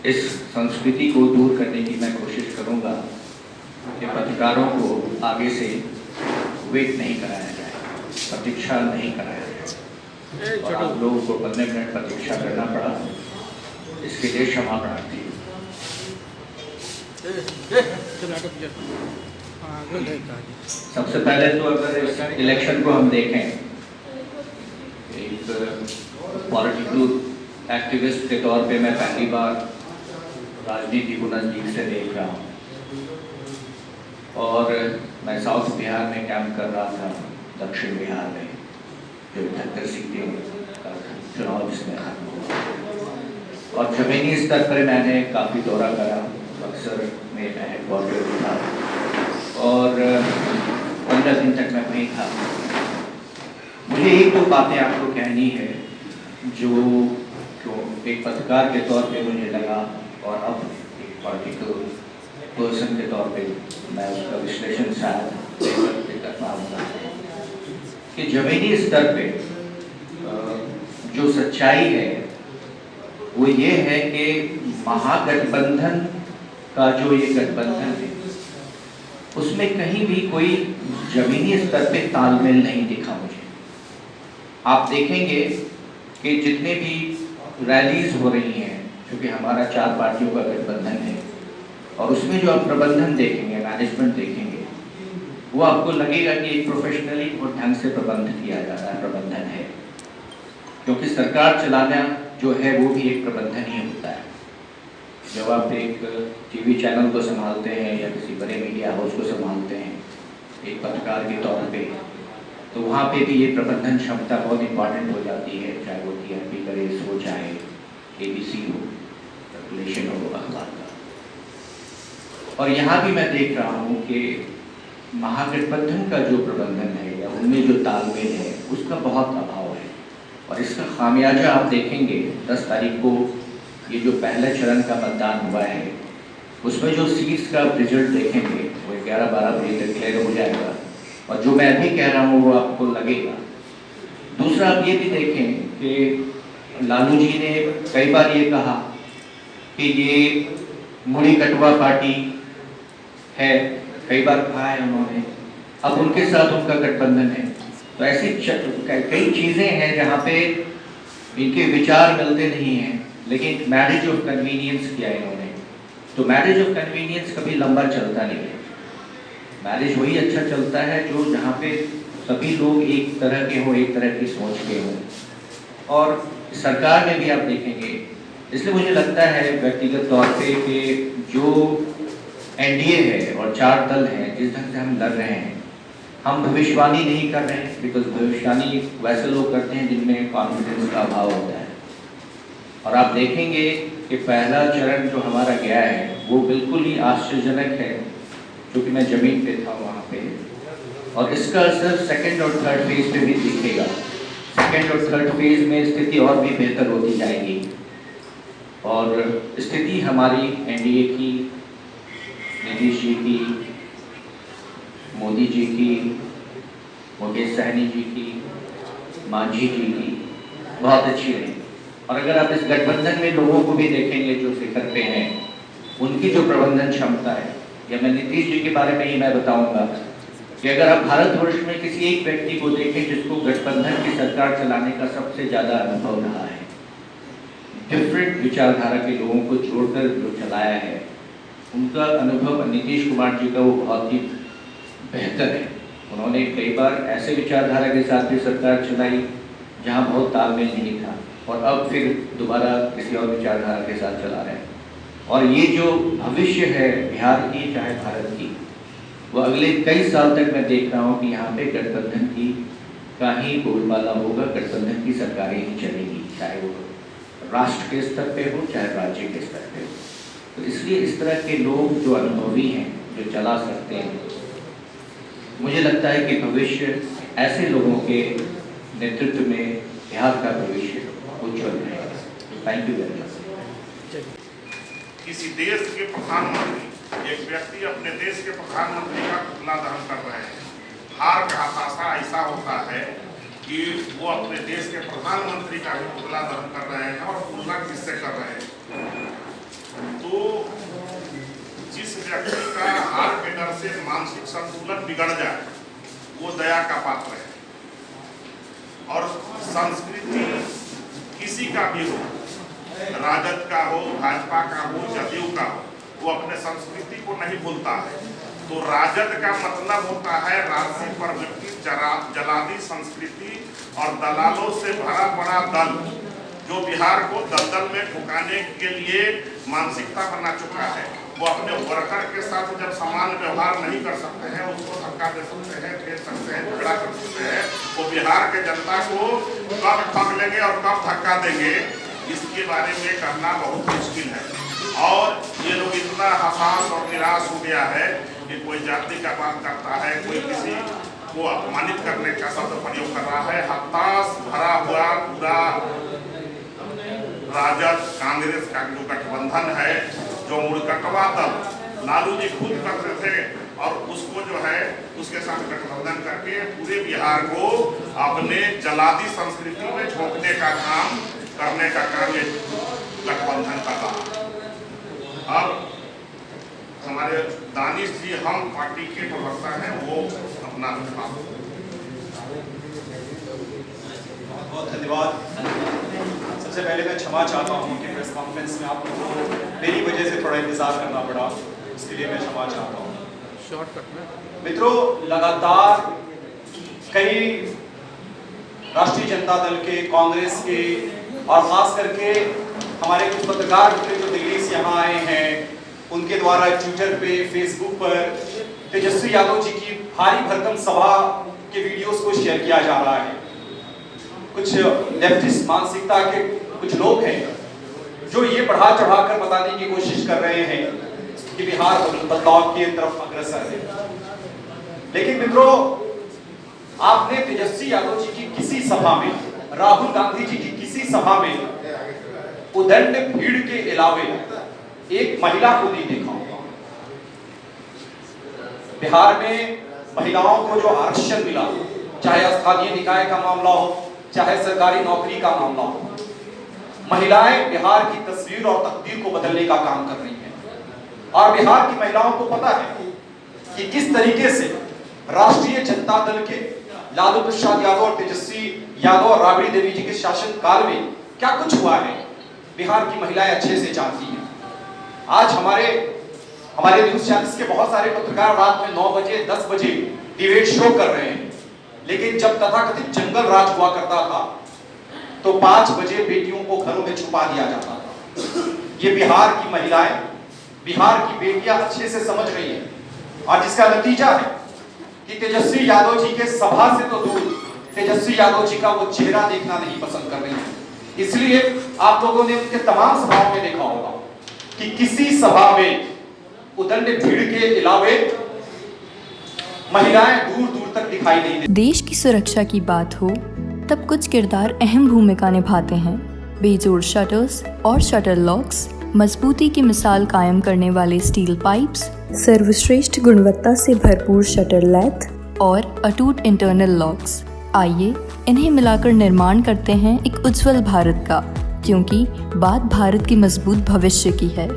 इस संस्कृति को दूर करने की मैं कोशिश करूंगा कि पत्रकारों को आगे से वेट नहीं कराया जाए, प्रतीक्षा नहीं कराया जाए। और आप लोगों को 15 मिनट प्रतीक्षा करना पड़ा, इसके लिए क्षमा प्रार्थी। सबसे पहले तो अगर इस इलेक्शन को हम देखें, एक पॉलिटिकल एक्टिविस्ट के तौर पे मैं पहली बार राजनीति को नज़दीक से देख रहा हूँ। और मैं साउथ बिहार में कैंप कर रहा था, दक्षिण बिहार में, जो 78 सीटें का चुनाव जिसमें खत्म हुआ। और जमीनी स्तर पर मैंने काफ़ी दौरा करा, अक्सर में मैं हेडक्वार्टर में था और 15 दिन तक मैं वहीं था। मुझे एक दो बातें आपको कहनी है जो एक पत्रकार के तौर पे मुझे लगा, और अब एक पॉलिटिकल पर्सन के तौर पे मैं उसका विश्लेषण शायद कर पाऊँगा कि जमीनी स्तर पे जो सच्चाई है वो ये है कि महागठबंधन का जो ये गठबंधन है उसमें कहीं भी कोई जमीनी स्तर पे तालमेल नहीं दिखा मुझे। आप देखेंगे कि जितने भी रैलीज हो रही हैं, क्योंकि हमारा 4 पार्टियों का गठबंधन है, और उसमें जो आप प्रबंधन देखेंगे, मैनेजमेंट देखेंगे, वो आपको लगेगा कि एक प्रोफेशनली और ढंग से प्रबंध किया जा रहा है, प्रबंधन है। क्योंकि सरकार चलाना जो है वो भी एक प्रबंधन ही होता है। जब आप एक टीवी चैनल को संभालते हैं या किसी बड़े मीडिया हाउस को संभालते हैं एक पत्रकार के तौर पे, तो वहाँ पे भी ये प्रबंधन क्षमता बहुत इंपॉर्टेंट हो जाती है, चाहे वो TRP का रेस हो, चाहे ABC हो, सर्कुलेशन हो अखबार का। और यहाँ भी मैं देख रहा हूँ कि महागठबंधन का जो प्रबंधन है या उनमें जो तालमेल है उसका बहुत अभाव है। और इसका खामियाजा आप देखेंगे 10 तारीख को ये जो पहले चरण का मतदान हुआ है उसमें जो सीट्स का रिजल्ट देखेंगे वो 11-12 बजे तक क्लियर हो जाएगा, और जो मैं अभी कह रहा हूँ वो आपको लगेगा। दूसरा आप ये भी देखें कि लालू जी ने कई बार ये कहा कि ये मुड़ी कटवा पार्टी है, कई बार कहा है उन्होंने, अब उनके साथ उनका गठबंधन है। तो ऐसी कई चीज़ें हैं जहाँ पे इनके विचार मिलते नहीं हैं, लेकिन मैरिज ऑफ कन्वीनियंस किया इन्होंने। तो मैरिज ऑफ कन्वीनियंस कभी लंबा चलता नहीं है। मैरिज वही अच्छा चलता है जो जहाँ पे सभी लोग एक तरह के हों, एक तरह की सोच के हों। और सरकार में भी आप देखेंगे, इसलिए मुझे लगता है व्यक्तिगत तौर पे कि जो NDA है और 4 दल हैं जिस ढंग से हम लड़ रहे हैं, हम भविष्यवाणी नहीं कर रहे हैं, बिकॉज भविष्यवाणी वैसे लोग करते हैं जिनमें कॉन्फिडेंस का अभाव होता है। और आप देखेंगे कि पहला चरण जो हमारा गया है वो बिल्कुल ही आश्चर्यजनक है, क्योंकि मैं ज़मीन पे था वहाँ पे, और इसका असर सेकंड और थर्ड फेज पे भी दिखेगा। सेकंड और थर्ड फेज में स्थिति और भी बेहतर होती जाएगी, और स्थिति हमारी NDA की, नीतीश जी की, मोदी जी की, मुकेश सहनी जी की, मांझी जी की बहुत अच्छी रही। और अगर आप इस गठबंधन में लोगों को भी देखेंगे जो शिखर पे हैं, उनकी जो प्रबंधन क्षमता है, या मैं नीतीश जी के बारे में ही मैं बताऊंगा कि अगर आप भारतवर्ष में किसी एक व्यक्ति को देखें जिसको गठबंधन की सरकार चलाने का सबसे ज़्यादा अनुभव रहा है, डिफरेंट विचारधारा के लोगों को जोड़कर जो चलाया है, उनका अनुभव नीतीश कुमार जी का वो बहुत ही बेहतर है। उन्होंने कई बार ऐसे विचारधारा के साथ भी सरकार चलाई जहां बहुत तालमेल नहीं था, और अब फिर दोबारा किसी और विचारधारा के साथ चला रहे हैं। और ये जो भविष्य है बिहार की चाहे भारत की, वो अगले कई साल तक मैं देख रहा हूँ कि यहाँ पे गठबंधन की का ही बोलबाला होगा, गठबंधन की सरकारें ही चलेगी, चाहे वो राष्ट्र के स्तर पे हो चाहे राज्य के स्तर पे हो। तो इसलिए इस तरह के लोग जो अनुभवी हैं, जो चला सकते हैं, मुझे लगता है कि भविष्य ऐसे लोगों के नेतृत्व में बिहार का भविष्य उज्जवल रहेगा। Thank you very much. किसी देश के प्रधानमंत्री, एक व्यक्ति अपने देश के प्रधानमंत्री का पुतला दहन कर रहे हैं। हार का हताशा ऐसा होता है कि वो अपने देश के प्रधानमंत्री का भी पुतला दहन कर रहे हैं, और तुलना किससे कर रहे हैं? तो जिस व्यक्ति का हार के डर से मानसिक संतुलन बिगड़ जाए वो दया का पात्र है। और संस्कृति किसी का भी हो, राजद का हो, भाजपा का हो, जदयू का हो, वो अपने संस्कृति को नहीं भूलता है। तो राजद का मतलब होता है राशि परवर्ती जलादी संस्कृति और दलालों से भरा पड़ा दल, जो बिहार को दलदल में ठुकाने के लिए मानसिकता बना चुका है। वो अपने वर्कर के साथ जब समान व्यवहार नहीं कर सकते हैं, उसको धक्का दे सकते हैं, फेंक सकते हैं, झगड़ा कर सकते हैं, वो बिहार के जनता को कब ठग लेंगे और कब धक्का देंगे, इसके बारे में कहना बहुत मुश्किल है। और ये लोग इतना हताश और निराश हो गया है कि कोई जाति का बात करता है, कोई किसी को अपमानित करने का शब्द प्रयोग कर रहा है। हताश भरा हुआ पूरा राजद कांग्रेस का जो गठबंधन है, जो मुड़कटवा दल लालू जी खुद करते थे, और उसको जो है उसके साथ गठबंधन करके पूरे बिहार को अपने जलादी संस्कृति में झोंकने का काम करने का काम ये गठबंधन कर रहा। अब हमारे दानिश जी, हम पार्टी के प्रवक्ता हैं, वो अपना बात। बहुत धन्यवाद। सबसे पहले मैं क्षमा चाहता हूँ कि प्रेस कॉन्फ्रेंस में आप लोगों को मेरी वजह से थोड़ा इंतजार करना पड़ा, इसके लिए मैं क्षमा चाहता हूँ। मित्रों, लगातार कई राष्ट्रीय जनता दल के, कांग्रेस के और खास करके हमारे कुछ पत्रकार मित्र जो दिल्ली से यहाँ आए हैं, उनके द्वारा ट्विटर पे, फेसबुक पर तेजस्वी यादव जी की भारी भरकम सभा के वीडियोस को शेयर किया जा रहा है। कुछ लेफ्टिस्ट मानसिकता के कुछ लोग हैं जो ये बढ़ा चढ़ाकर बताने की कोशिश कर रहे हैं कि बिहार बदलाव की तरफ अग्रसर है। लेकिन मित्रों, आपने तेजस्वी यादव जी की किसी सभा में, राहुल गांधी जी की किसी सभा में उदंड भीड़ के अलावे एक महिला को नहीं देखा होगा। बिहार में महिलाओं को जो आरक्षण मिला, चाहे स्थानीय निकाय का मामला हो, चाहे सरकारी नौकरी का मामला हो, महिलाएं बिहार की तस्वीर और तकदीर को बदलने का काम कर रही हैं। और बिहार की महिलाओं को पता है कि किस तरीके से राष्ट्रीय जनता दल के लालू प्रसाद यादव और तेजस्वी यादव और राबड़ी देवी जी के शासन काल में क्या कुछ हुआ है, बिहार की महिलाएं अच्छे से जानती हैं। आज हमारे न्यूज चैनल्स के बहुत सारे पत्रकार रात में 9 बजे 10 बजे डिबेट शो कर रहे हैं, लेकिन जब तथाकथित जंगल राज हुआ करता था तो 5 बजे बेटियों को घरों में छुपा दिया जाता था। ये बिहार की महिलाएं, बिहार की बेटियां अच्छे से समझ रही हैं, और जिसका नतीजा है कि तेजस्वी यादव जी के सभा से तो दूर, तेजस्वी यादव जी का वो चेहरा देखना नहीं पसंद कर रही है। इसलिए आप लोगों ने उनके तमाम सभाओं में देखा होगा कि किसी सभा में उदंड भीड़ के अलावे महिलाएं दूर दूर तक दिखाई नहीं देती। देश की सुरक्षा की बात हो तब कुछ किरदार अहम भूमिका निभाते हैं। बेजोड़ शटर्स और शटर लॉक्स, मजबूती की मिसाल कायम करने वाले स्टील पाइप्स, सर्वश्रेष्ठ गुणवत्ता से भरपूर शटर लैथ और अटूट इंटरनल लॉक्स। आइए इन्हें मिलाकर निर्माण करते हैं एक उज्जवल भारत का, क्योंकि बात भारत की मजबूत भविष्य की है।